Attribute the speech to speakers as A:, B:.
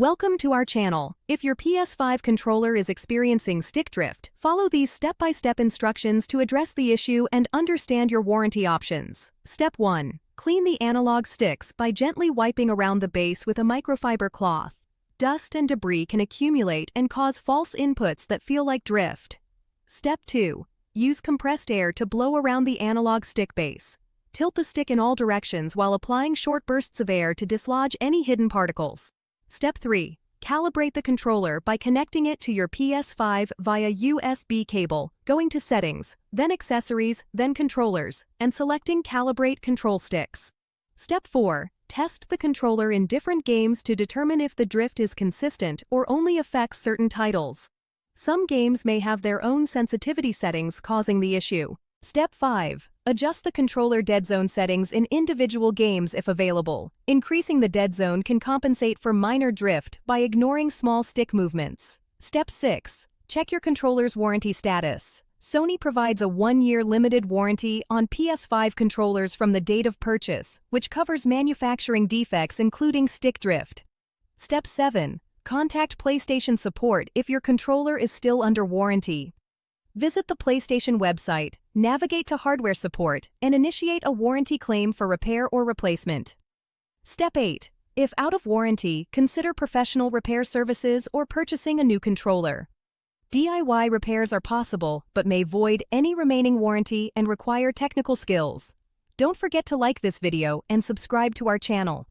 A: Welcome to our channel. If your PS5 controller is experiencing stick drift, follow these step-by-step instructions to address the issue and understand your warranty options. Step 1. Clean the analog sticks by gently wiping around the base with a microfiber cloth. Dust and debris can accumulate and cause false inputs that feel like drift. Step 2. Use compressed air to blow around the analog stick base. Tilt the stick in all directions while applying short bursts of air to dislodge any hidden particles. Step 3. Calibrate the controller by connecting it to your PS5 via USB cable, going to Settings, then Accessories, then Controllers, and selecting Calibrate Control Sticks. Step 4. Test the controller in different games to determine if the drift is consistent or only affects certain titles. Some games may have their own sensitivity settings causing the issue. Step 5. Adjust the controller dead zone settings in individual games if available. Increasing the dead zone can compensate for minor drift by ignoring small stick movements. Step 6. Check your controller's warranty status. Sony provides a 1-year limited warranty on PS5 controllers from the date of purchase, which covers manufacturing defects including stick drift. Step 7. Contact PlayStation support if your controller is still under warranty. Visit the PlayStation website, navigate to hardware support, and initiate a warranty claim for repair or replacement. Step 8. If out of warranty, consider professional repair services or purchasing a new controller. DIY repairs are possible, but may void any remaining warranty and require technical skills. Don't forget to like this video and subscribe to our channel.